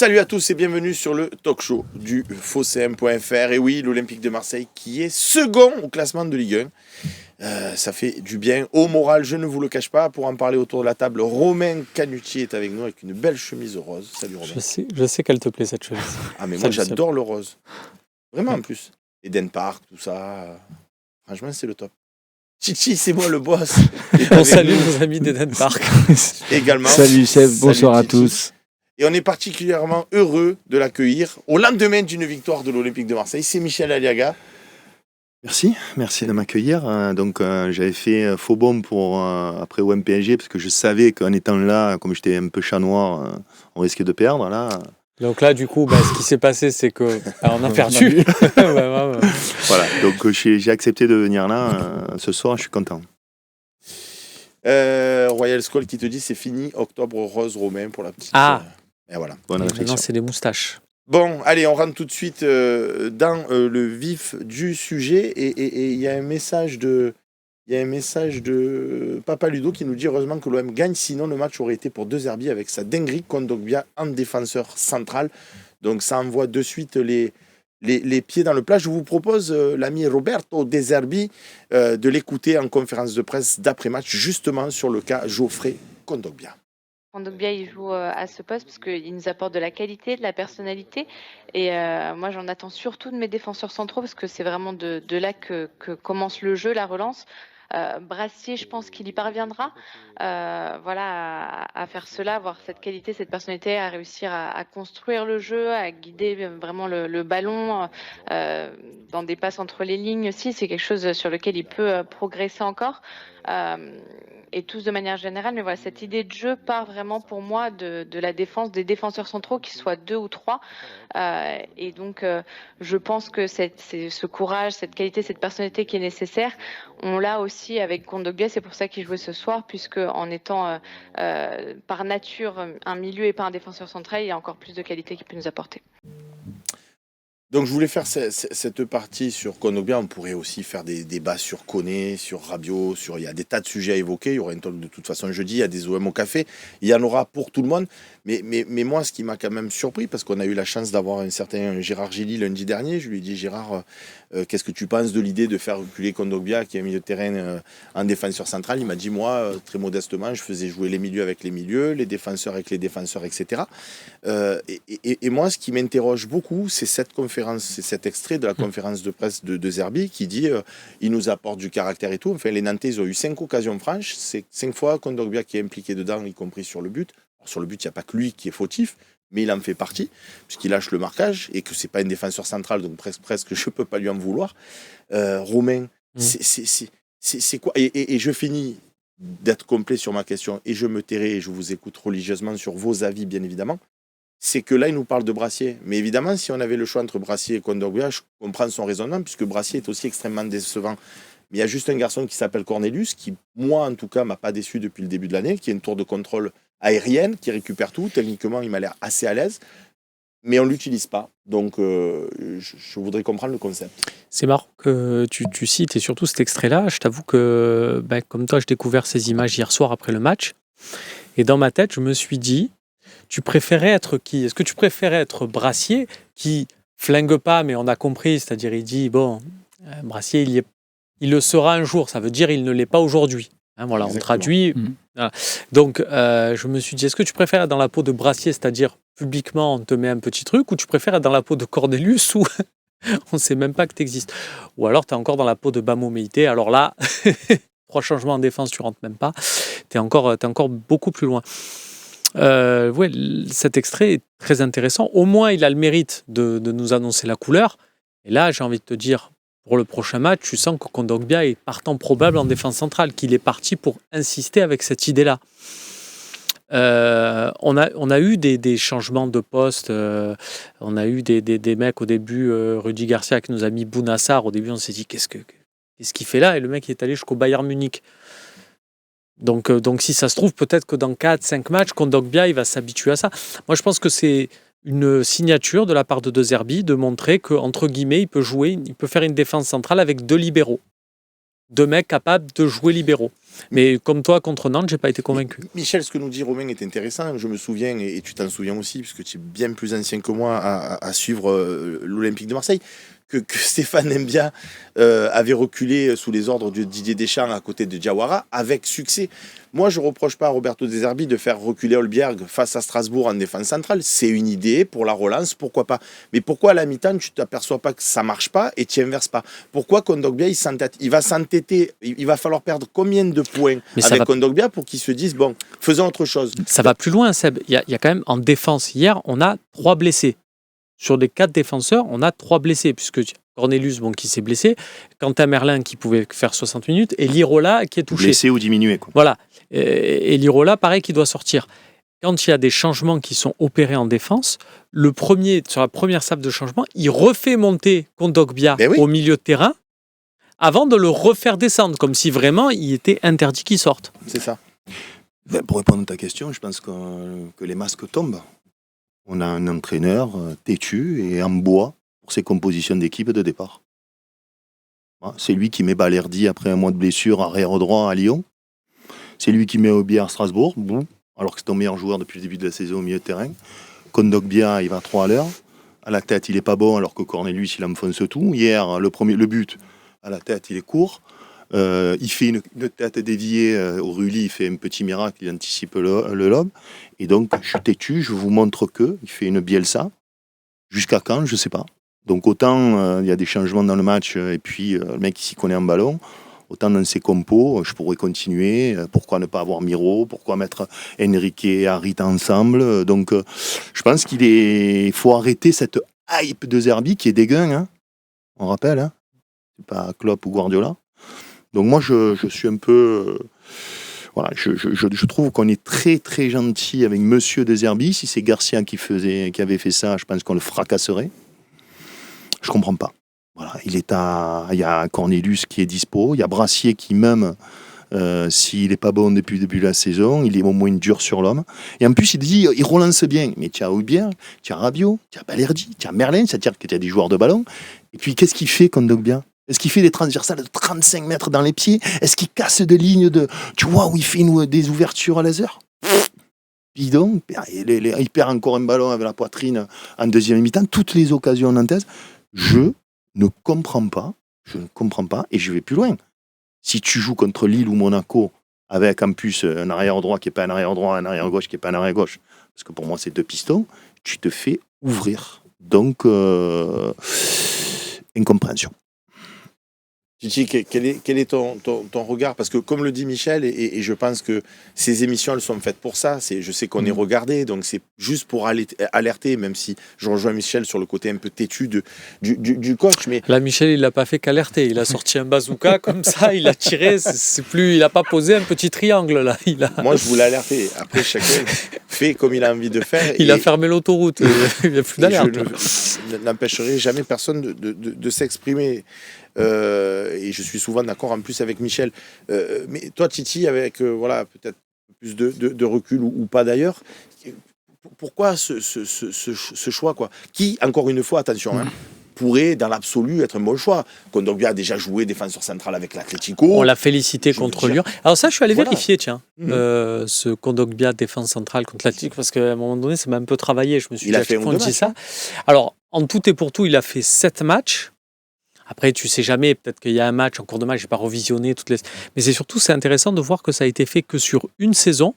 Salut à tous et bienvenue sur le talk show du FoCM.fr. Et oui, l'Olympique de Marseille qui est second au classement de Ligue 1. Ça fait du bien au moral, je ne vous le cache pas. Pour en parler autour de la table, Romain Canucci est avec nous avec une belle chemise rose. Salut Romain. Je sais qu'elle te plaît cette chemise. Ah mais moi j'adore le rose. Vraiment en plus. Eden Park, tout ça. Franchement c'est le top. Chichi, c'est moi le boss. On salue nos amis d'Eden Park. Également. Salut Seb, bonsoir à tous. Et on est particulièrement heureux de l'accueillir au lendemain d'une victoire de l'Olympique de Marseille. C'est Michel Aliaga. Merci de m'accueillir. Donc j'avais fait faux bond pour après OM-PSG parce que je savais qu'en étant là, comme j'étais un peu chat noir, on risquait de perdre là. Donc là, du coup, ce qui s'est passé, c'est que on a perdu. Voilà. Donc j'ai accepté de venir là ce soir. Je suis content. Royal Skull qui te dit c'est fini, octobre rose Romain pour la petite. Et voilà. Bonne réflexion. Maintenant, c'est des moustaches. Bon, allez, on rentre tout de suite dans le vif du sujet et il y a un message de Papa Ludo qui nous dit heureusement que l'OM gagne, sinon le match aurait été pour De Zerbi avec sa dinguerie Kondogbia en défenseur central. Donc ça envoie de suite les pieds dans le plat. Je vous propose l'ami Roberto De Zerbi de l'écouter en conférence de presse d'après-match justement sur le cas Geoffrey Kondogbia. Kondogbia, il joue à ce poste parce qu'il nous apporte de la qualité, de la personnalité. Et moi, j'en attends surtout de mes défenseurs centraux parce que c'est vraiment de là que commence le jeu, la relance. Brassier, je pense qu'il y parviendra à faire cela, avoir cette qualité, cette personnalité, à réussir à construire le jeu, à guider vraiment le ballon dans des passes entre les lignes aussi. C'est quelque chose sur lequel il peut progresser encore. Et tous de manière générale, mais voilà, cette idée de jeu part vraiment pour moi de la défense, des défenseurs centraux, qu'ils soient 2 ou 3. Et donc, je pense que ce courage, cette qualité, cette personnalité qui est nécessaire, on l'a aussi avec Kondogbia. C'est pour ça qu'il jouait ce soir, puisque en étant par nature un milieu et pas un défenseur central, il y a encore plus de qualité qu'il peut nous apporter. Donc je voulais faire cette partie sur Kondogbia. On pourrait aussi faire des débats sur Koné, sur Rabiot, il y a des tas de sujets à évoquer. Il y aura une talk de toute façon jeudi, il y a des OM au café. Il y en aura pour tout le monde. Mais moi, ce qui m'a quand même surpris, parce qu'on a eu la chance d'avoir un certain Gérard Gilly lundi dernier, je lui ai dit Gérard, qu'est-ce que tu penses de l'idée de faire reculer Kondogbia, qui est un milieu de terrain en défenseur central? Il m'a dit, moi, très modestement, je faisais jouer les milieux avec les milieux, les défenseurs avec les défenseurs, etc. Et moi, ce qui m'interroge beaucoup, c'est cette conférence, c'est cet extrait de la conférence de presse de Zerbi qui dit il nous apporte du caractère et tout. Enfin, les Nantais, ils ont eu 5 occasions franches, c'est 5 fois Kondogbia qui est impliqué dedans, y compris sur le but. Alors, sur le but, il n'y a pas que lui qui est fautif, mais il en fait partie, puisqu'il lâche le marquage et que c'est pas un défenseur central, donc presque je peux pas lui en vouloir. Romain, c'est quoi? Et je finis d'être complet sur ma question, et je me tairai et je vous écoute religieusement sur vos avis, bien évidemment. C'est que là, il nous parle de Brassier. Mais évidemment, si on avait le choix entre Brassier et Kondogbia, je comprends son raisonnement, puisque Brassier est aussi extrêmement décevant. Mais il y a juste un garçon qui s'appelle Cornelius, qui, moi, en tout cas, m'a pas déçu depuis le début de l'année, qui a une tour de contrôle aérienne, qui récupère tout. Techniquement, il m'a l'air assez à l'aise. Mais on ne l'utilise pas. Donc, je voudrais comprendre le concept. C'est marrant que tu cites, et surtout cet extrait-là. Je t'avoue que, comme toi, j'ai découvert ces images hier soir après le match. Et dans ma tête, je me suis dit, tu préférais être qui? Est-ce que tu préférais être Brassier, qui flingue pas, mais on a compris, c'est-à-dire il dit, Brassier, il le sera un jour, ça veut dire il ne l'est pas aujourd'hui. Voilà, on traduit. Voilà. Donc, je me suis dit, est-ce que tu préfères être dans la peau de Brassier, c'est-à-dire publiquement, on te met un petit truc, ou tu préfères être dans la peau de Cornelius, où on ne sait même pas que tu existes? Ou alors, tu es encore dans la peau de Bamo Meïté, alors là, 3 changements en défense, tu rentres même pas. Tu es encore beaucoup plus loin. Cet extrait est très intéressant. Au moins, il a le mérite de nous annoncer la couleur. Et là, j'ai envie de te dire, pour le prochain match, tu sens que Kondogbia est partant probable en défense centrale, qu'il est parti pour insister avec cette idée-là. On a eu des changements de poste. On a eu des mecs au début, Rudy Garcia qui nous a mis Bounassar. Au début, on s'est dit, qu'est-ce qu'il fait là? Et le mec est allé jusqu'au Bayern Munich. Donc si ça se trouve, peut-être que dans 4-5 matchs, Kondogbia, il va s'habituer à ça. Moi, je pense que c'est une signature de la part de De Zerbi de montrer qu'entre guillemets, il peut faire une défense centrale avec 2 libéraux. 2 mecs capables de jouer libéraux. Mais comme toi, contre Nantes, j'ai pas été convaincu. Michel, ce que nous dit Romain est intéressant. Je me souviens, et tu t'en souviens aussi, puisque tu es bien plus ancien que moi à suivre l'Olympique de Marseille, que Stéphane Mbia avait reculé sous les ordres de Didier Deschamps à côté de Diawara avec succès. Moi, je ne reproche pas à Roberto De Zerbi de faire reculer Holbjerg face à Strasbourg en défense centrale. C'est une idée pour la relance, pourquoi pas. Mais pourquoi à la mi-temps, tu ne t'aperçois pas que ça ne marche pas et tu n'inverses pas? Pourquoi Kondogbia, il s'entête? Il va s'entêter, il va falloir perdre combien de points avec Kondogbia pour qu'il se dise, bon, faisons autre chose. Ça va plus loin, Seb. Il y a quand même en défense, hier, on a 3 blessés. Sur les 4 défenseurs, on a 3 blessés, puisque Cornelius, qui s'est blessé, Quentin Merlin qui pouvait faire 60 minutes, et Lirola qui est touché. Blessé ou diminué, quoi. Voilà. Et Lirola, pareil, qui doit sortir. Quand il y a des changements qui sont opérés en défense, sur la première salle de changement, il refait monter Kondogbia au milieu de terrain avant de le refaire descendre, comme si vraiment il était interdit qu'il sorte. C'est ça. Pour répondre à ta question, je pense que les masques tombent. On a un entraîneur têtu et en bois pour ses compositions d'équipe de départ. C'est lui qui met Balerdi après un mois de blessure arrière droit à Lyon. C'est lui qui met Aubière à Strasbourg, alors que c'est ton meilleur joueur depuis le début de la saison au milieu de terrain. Kondogbia, il va 3 à l'heure. À la tête, il est pas bon, alors que Cornelius, il enfonce tout. Hier, le but, à la tête, il est court. Il fait une tête déviée au Rulli, il fait un petit miracle, il anticipe le lob. Et donc, je suis têtu, je vous montre il fait une Bielsa. Jusqu'à quand, je ne sais pas. Donc autant il y a des changements dans le match, et puis le mec il s'y connaît en ballon, autant dans ses compos, je pourrais continuer. Pourquoi ne pas avoir Miro? Pourquoi mettre Enrique et Harit ensemble? Donc je pense qu'il faut arrêter cette hype de Zerbi qui est dégueu, hein. On rappelle, hein. C'est pas Klopp ou Guardiola. Donc moi je suis un peu... Voilà, je trouve qu'on est très très gentil avec Monsieur De Zerbi. Si c'est Garcia qui avait fait ça, je pense qu'on le fracasserait. Je comprends pas. Voilà, il y a Cornelius qui est dispo, il y a Brassier qui même s'il n'est pas bon depuis le début de la saison, il est au moins dur sur l'homme. Et en plus il relance bien. Mais tu as Aubière, tu as Rabiot, tu as Balerdi, tu as Merlin, c'est-à-dire que tu as des joueurs de ballon. Et puis qu'est-ce qu'il fait Kondogbia? Est-ce qu'il fait des transversales de 35 mètres dans les pieds? Est-ce qu'il casse des lignes tu vois, où il fait des ouvertures à laser? Bidon, il perd encore un ballon avec la poitrine en deuxième mi-temps. Toutes les occasions nantaises. Je ne comprends pas, et je vais plus loin. Si tu joues contre Lille ou Monaco, avec en plus un arrière droit qui n'est pas un arrière droit, un arrière gauche qui n'est pas un arrière gauche, parce que pour moi c'est 2 pistons, tu te fais ouvrir. Donc, incompréhension. Titi, quel est ton regard? Parce que comme le dit Michel, et je pense que ces émissions, elles sont faites pour ça. Je sais qu'on est regardé, donc c'est juste pour alerter, même si je rejoins Michel sur le côté un peu têtu du coach. Mais... Là, Michel, il n'a pas fait qu'alerter. Il a sorti un bazooka comme ça, il a tiré. Il n'a pas posé un petit triangle, là. Moi, je voulais alerter. Après, chacun fait comme il a envie de faire. Il a fermé l'autoroute. Il n'y a plus d'alerte. Je n'empêcherai jamais personne de s'exprimer. Et je suis souvent d'accord en plus avec Michel. Mais toi, Titi, avec peut-être plus de recul ou pas d'ailleurs, pourquoi ce choix, quoi? Qui, encore une fois, attention, pourrait dans l'absolu être un bon choix. Kondogbia a déjà joué défenseur central avec l'Atlético. On l'a félicité contre Lyon. Alors ça, je suis allé vérifier, tiens, ce Kondogbia défense centrale contre l'Atlético, parce qu'à un moment donné, ça m'a un peu travaillé. Je me suis dit, à chaque fois, on dit ça. Alors, en tout et pour tout, il a fait 7 matchs. Après, tu sais jamais, peut-être qu'il y a un match, en cours de match, je n'ai pas revisionné toutes les... Mais c'est intéressant de voir que ça a été fait que sur une saison.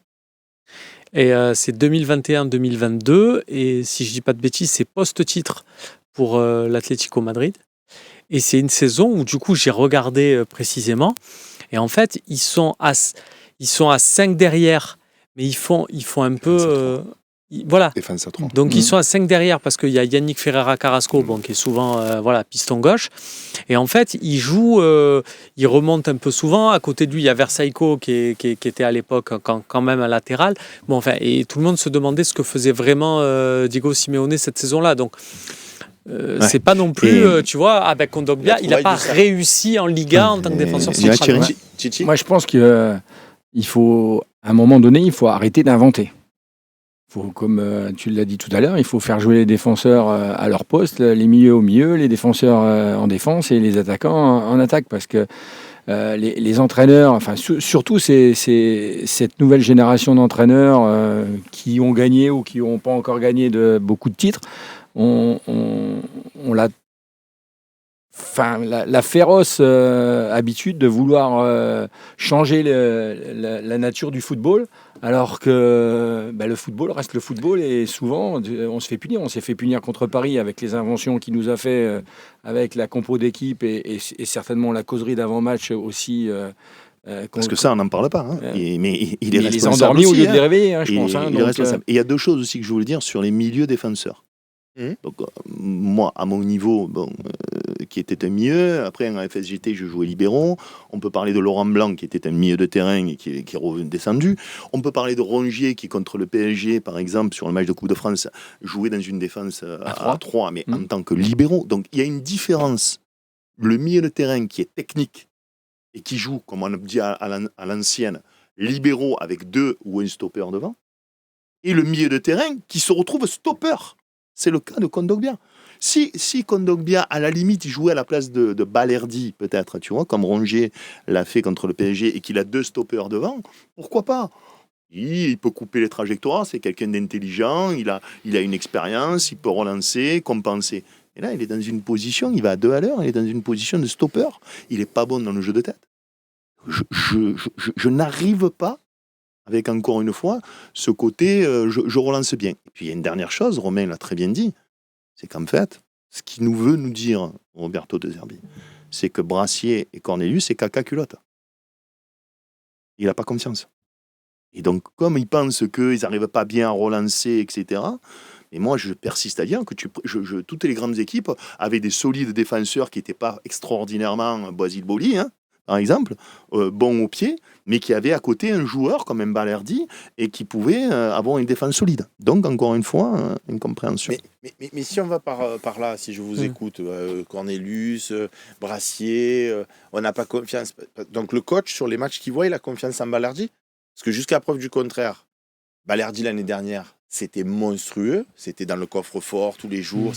Et c'est 2021-2022. Et si je ne dis pas de bêtises, c'est post-titre pour l'Atlético Madrid. Et c'est une saison où, du coup, j'ai regardé précisément. Et en fait, ils sont à 5 derrière. Mais ils font un peu... voilà. Défense à 3. Donc ils sont à 5 derrière parce qu'il y a Yannick Ferreira Carrasco qui est souvent piston gauche. Et en fait, il joue, il remonte un peu souvent. À côté de lui, il y a Versailles qui était à l'époque quand même un latéral. Bon, enfin, et tout le monde se demandait ce que faisait vraiment Diego Simeone cette saison-là. Donc c'est pas non plus, tu vois, avec Kondogbia, il n'a pas réussi en Liga en tant que défenseur central. Moi, je pense qu'il faut, à un moment donné, il faut arrêter d'inventer. Comme tu l'as dit tout à l'heure, il faut faire jouer les défenseurs à leur poste, les milieux au milieu, les défenseurs en défense et les attaquants en attaque. Parce que les entraîneurs, enfin surtout cette nouvelle génération d'entraîneurs qui ont gagné ou qui n'ont pas encore gagné beaucoup de titres, on la féroce habitude de vouloir changer la nature du football, alors que le football reste le football et souvent on se fait punir. On s'est fait punir contre Paris avec les inventions qu'il nous a fait avec la compo d'équipe et certainement la causerie d'avant-match aussi. Parce que ça, on n'en parle pas. Hein. Mais il est responsable. Il les a endormis au lieu de les réveiller, je pense. Il est responsable. Et il y a deux choses aussi que je voulais dire sur les milieux défenseurs. Donc, moi, à mon niveau, qui était un milieu, après en FSGT, je jouais libéraux. On peut parler de Laurent Blanc, qui était un milieu de terrain et qui est redescendu. On peut parler de Rongier, qui contre le PSG, par exemple, sur le match de Coupe de France, jouait dans une défense à 3, mais en tant que libéraux. Donc, il y a une différence. Le milieu de terrain qui est technique et qui joue, comme on dit à l'ancienne, libéraux avec 2 ou un stopper devant, et le milieu de terrain qui se retrouve stopper. C'est le cas de Kondogbia. Si Kondogbia, à la limite, il jouait à la place de Balerdi, peut-être, tu vois, comme Rongier l'a fait contre le PSG, et qu'il a 2 stoppers devant, pourquoi pas ? Il peut couper les trajectoires, c'est quelqu'un d'intelligent, il a une expérience, il peut relancer, compenser. Et là, il est dans une position, il va à 2 à l'heure, il est dans une position de stopper. Il n'est pas bon dans le jeu de tête. Je n'arrive pas, avec encore une fois, ce côté, je relance bien. Et puis il y a une dernière chose, Romain l'a très bien dit, c'est qu'en fait, ce qu'il nous veut nous dire, Roberto De Zerbi, c'est que Brassier et Cornelius, c'est caca culotte. Il n'a pas confiance. Et donc, comme il pense qu'ils n'arrivent pas bien à relancer, etc., et moi, je persiste à dire que toutes les grandes équipes avaient des solides défenseurs qui n'étaient pas extraordinairement Boisil Boli, hein, par exemple, bon au pied, mais qui avait à côté un joueur comme un Balerdi et qui pouvait avoir une défense solide. Donc, encore une fois, une compréhension. Mais si on va par là, si je vous écoute, Cornelius, Brassier, on n'a pas confiance. Donc, le coach, sur les matchs qu'il voit, il a confiance en Balerdi ? Parce que jusqu'à preuve du contraire, Balerdi, l'année dernière, c'était monstrueux. C'était dans le coffre-fort tous les jours.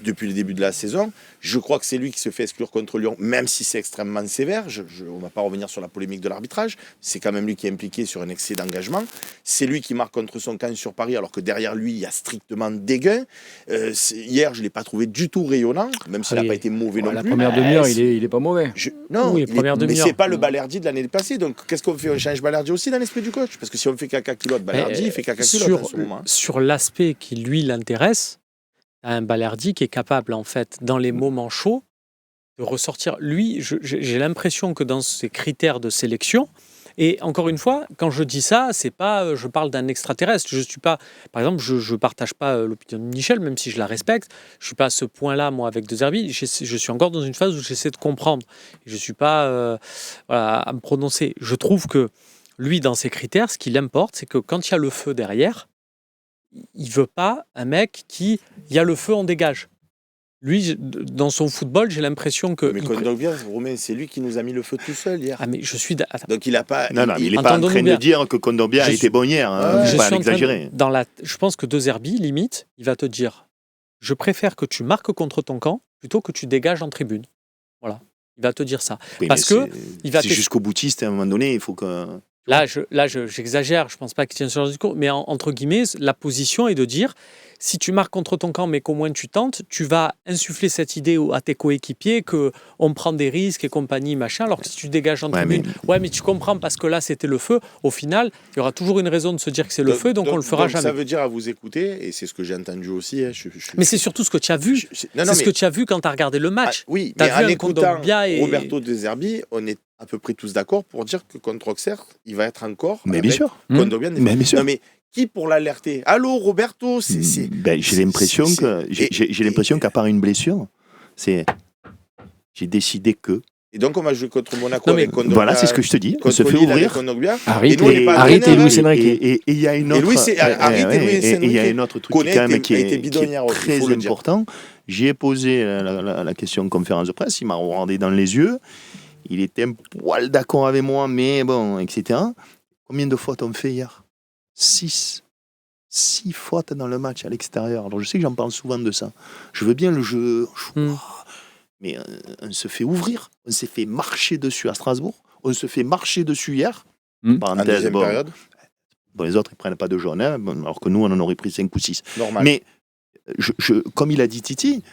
Depuis le début de la saison. Je crois que c'est lui qui se fait exclure contre Lyon, même si c'est extrêmement sévère. On ne va pas revenir sur la polémique de l'arbitrage. C'est quand même lui qui est impliqué sur un excès d'engagement. C'est lui qui marque contre son camp sur Paris, alors que derrière lui, il y a strictement des gains. Hier, je ne l'ai pas trouvé du tout rayonnant, même s'il n'a pas été mauvais non plus. La première demi-heure, il n'est pas mauvais. Non, oui, mais ce n'est pas le Balerdi de l'année passée. Donc, qu'est-ce qu'on fait ? On change Balerdi aussi dans l'esprit du coach ? Parce que si on fait caca culotte, Balerdi, il fait caca culotte en ce moment. Sur l'aspect qui, lui, l'intéresse, un Balerdi qui est capable, en fait, dans les moments chauds, de ressortir. Lui, j'ai l'impression que dans ses critères de sélection, et encore une fois, quand je dis ça, c'est pas, je parle d'un extraterrestre. Je suis pas, par exemple, je partage pas l'opinion de Michel, même si je la respecte. Je suis pas à ce point-là, moi, avec De Zerbi. Je suis encore dans une phase où j'essaie de comprendre. Je suis pas à me prononcer. Je trouve que lui, dans ses critères, ce qui l'importe, c'est que quand il y a le feu derrière, il veut pas un mec qui, il y a le feu, on dégage. Lui, dans son football, j'ai l'impression que... Mais Kondogbia, Romain, c'est lui qui nous a mis le feu tout seul hier. Ah, mais je suis... Donc il n'a pas... Non, il n'est pas en train de dire que Kondogbia a été bon hier. Hein, je pas suis exagérer. Je pense que De Zerbi, limite, il va te dire, je préfère que tu marques contre ton camp plutôt que tu dégages en tribune. Voilà. Il va te dire ça. Oui, parce que... C'est jusqu'au boutiste, à un moment donné, il faut que... Là, j'exagère, je ne pense pas qu'il tienne ce genre de discours, mais entre guillemets, la position est de dire, si tu marques contre ton camp, mais qu'au moins tu tentes, tu vas insuffler cette idée à tes coéquipiers qu'on prend des risques et compagnie, machin, alors que si tu dégages en tribune, mais tu comprends, parce que là, c'était le feu, au final, il y aura toujours une raison de se dire que c'est le feu, donc on ne le fera jamais. Ça veut dire, à vous écouter, et c'est ce que j'ai entendu aussi... Mais c'est surtout ce que tu as vu. Ce que tu as vu quand tu as regardé le match. Oui, mais en écoutant Roberto De Zerbi, on est à peu près tous d'accord pour dire que contre Auxerre, il va être encore. Mais bien sûr. Kondogbia. Mais bien sûr. Non, mais qui pour l'alerter ? Allô, Roberto, c'est... J'ai l'impression qu'à part une blessure, j'ai décidé que. Et donc on va jouer contre Monaco avec Kondogbia. Voilà, c'est ce que je te dis. On se fait ouvrir. Harit et Luis Enrique. Et il y a une autre. Et il y a un autre truc qui est très important. J'y ai posé la question en conférence de presse. Il m'a regardé dans les yeux. Il était un poil d'accord avec moi, mais bon, etc. Combien de fautes on fait hier ? 6 fautes dans le match à l'extérieur. Alors je sais que j'en parle souvent de ça. Je veux bien le jeu. mais on se fait ouvrir. On s'est fait marcher dessus à Strasbourg. On se fait marcher dessus hier. En Parenthèse, deuxième période, les autres, ils ne prennent pas de jaune, hein, alors que nous, on en aurait pris 5 ou 6. normal. Mais, comme il a dit Titi,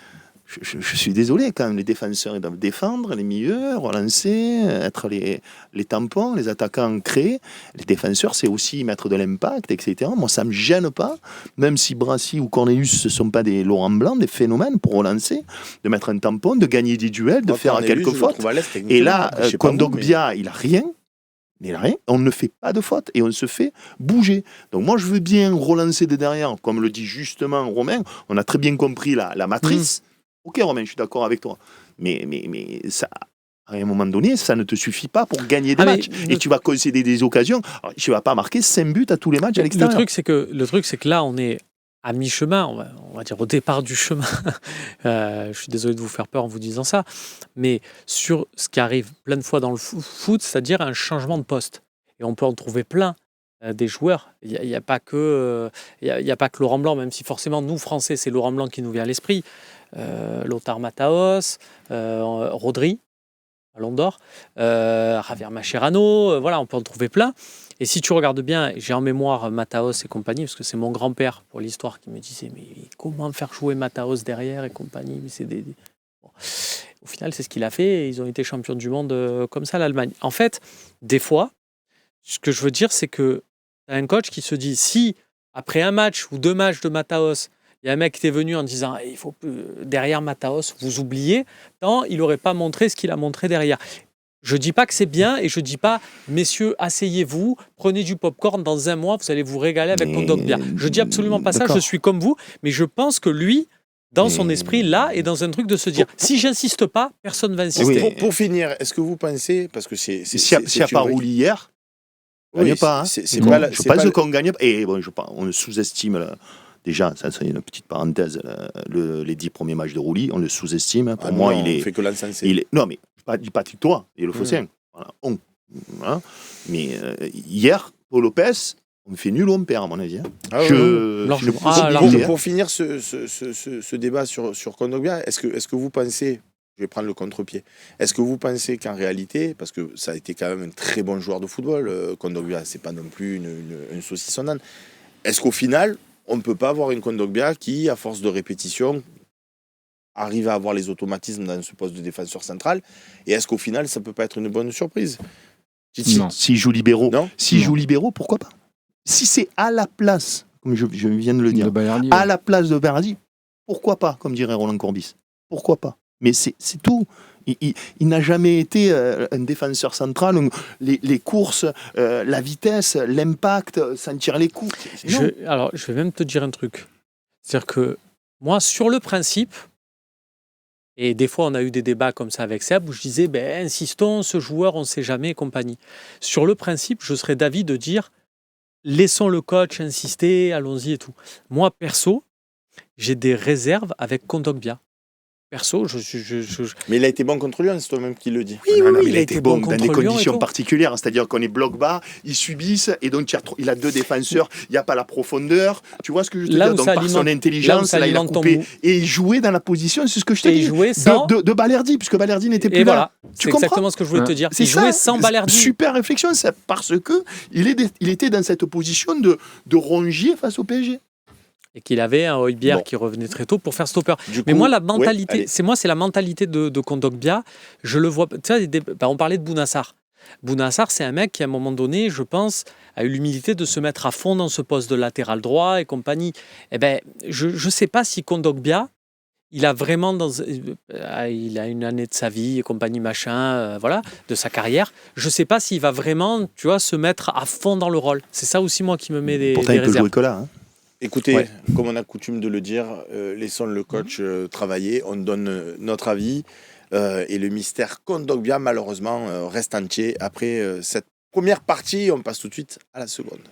je suis désolé, quand même, les défenseurs ils doivent défendre, les milieux, relancer, être les tampons, les attaquants créer. Les défenseurs, c'est aussi mettre de l'impact, etc. Moi, ça ne me gêne pas, même si Brassy ou Cornelius ne sont pas des Laurent Blanc, des phénomènes pour relancer, de mettre un tampon, de gagner des duels, de Moi, faire Cornelius, quelques je le fautes. trouve à l'aise Et techniquement. là, Après, je sais pas vous, Kondogbia, il n'a rien. Il a rien. On ne fait pas de faute et on se fait bouger. Donc moi, je veux bien relancer de derrière, comme le dit justement Romain. On a très bien compris la matrice. Ok, Romain, je suis d'accord avec toi. Mais ça, à un moment donné, ça ne te suffit pas pour gagner des matchs. Et tu vas concéder des occasions. Alors, tu ne vas pas marquer 5 buts à tous les matchs à l'extérieur. Le truc, c'est que là, on est à mi-chemin, on va dire au départ du chemin. Je suis désolé de vous faire peur en vous disant ça, mais sur ce qui arrive plein de fois dans le foot, c'est-à-dire un changement de poste. Et on peut en trouver plein des joueurs. Il n'y a pas que Laurent Blanc, même si forcément, nous, Français, c'est Laurent Blanc qui nous vient à l'esprit. Lothar Matthäus, Rodri, Ballon d'Or, Javier Mascherano, voilà, on peut en trouver plein. Et si tu regardes bien, j'ai en mémoire Matthäus et compagnie, parce que c'est mon grand-père pour l'histoire qui me disait mais comment faire jouer Matthäus derrière et compagnie, mais c'est Bon. Au final, c'est ce qu'il a fait et ils ont été champions du monde comme ça, l'Allemagne. En fait, des fois, ce que je veux dire, c'est que tu as un coach qui se dit si après un match ou 2 matchs de Matthäus, il y a un mec qui est venu en disant il faut derrière Matthäus, vous oubliez, tant il n'aurait pas montré ce qu'il a montré derrière. Je ne dis pas que c'est bien et je ne dis pas, messieurs, asseyez-vous, prenez du popcorn, dans 1 mois, vous allez vous régaler avec Kondogbia. Je ne dis absolument pas ça, je suis comme vous, mais je pense que lui, dans son esprit, là, est dans un truc de se dire, si j'insiste pas, personne ne va insister. Pour finir, est-ce que vous pensez, parce que c'est S'il n'y a pas roulé hier, on ne gagne pas. Hein. Je pense qu'on gagne pas. Et bon, on sous-estime... Déjà, ça c'est une petite parenthèse, les 10 premiers matchs de Rouly, on le sous-estime. Pour moi, il est... fait que l'encenser. Non, mais je dis pas toi, et le Fossin. Voilà, voilà. Mais hier, Paul Lopez, on fait nul ou on perd, à mon avis. Pour finir ce débat sur Kondogbia, est-ce que vous pensez, je vais prendre le contre-pied, est-ce que vous pensez qu'en réalité, parce que ça a été quand même un très bon joueur de football, Kondogbia, c'est pas non plus une saucissonnade, est-ce qu'au final, on ne peut pas avoir une Kondogbia qui, à force de répétition, arrive à avoir les automatismes dans ce poste de défenseur central? Et est-ce qu'au final, ça ne peut pas être une bonne surprise? S'il joue libéraux, pourquoi pas? Si c'est à la place, comme je viens de le dire, à la place de Berardi, pourquoi pas, comme dirait Roland Courbis? Pourquoi pas? Mais c'est tout. Il n'a jamais été un défenseur central. Les courses, la vitesse, l'impact, sentir les coups. Alors, je vais même te dire un truc. C'est-à-dire que moi, sur le principe, et des fois, on a eu des débats comme ça avec Seb, où je disais, insistons, ce joueur, on ne sait jamais, et compagnie. Sur le principe, je serais d'avis de dire, laissons le coach insister, allons-y et tout. Moi, perso, j'ai des réserves avec Kondogbia. Perso, Mais il a été bon contre Lyon, c'est toi-même qui le dis. Oui, il a été bon dans des conditions particulières, c'est-à-dire qu'on est bloc bas, ils subissent, et donc il a 2 défenseurs, il n'y a pas la profondeur, tu vois ce que je te dis? Donc par son intelligence, là, il a coupé, et il jouait dans la position, c'est ce que je te dis, de Balerdi, puisque Balerdi n'était plus là. C'est exactement ce que je voulais te dire. Il jouait sans Balerdi. Super réflexion, c'est parce qu'il était dans cette position de rongier face au PSG. Et qu'il avait un Højbjerg qui revenait très tôt pour faire stopper. Mais moi, la mentalité, c'est la mentalité de Kondogbia. Je le vois. Tu sais, on parlait de Bounassar. Bounassar, c'est un mec qui, à un moment donné, je pense, a eu l'humilité de se mettre à fond dans ce poste de latéral droit et compagnie. Je ne sais pas si Kondogbia, il a vraiment il a une année de sa vie et compagnie machin, voilà, de sa carrière. Je ne sais pas s'il va vraiment, tu vois, se mettre à fond dans le rôle. C'est ça aussi moi qui me met des réserves. Pourtant, il peut jouer que là. Hein. Écoutez, comme on a coutume de le dire, laissons le coach travailler, on donne notre avis et le mystère Kondogbia malheureusement reste entier. Après cette première partie, on passe tout de suite à la seconde.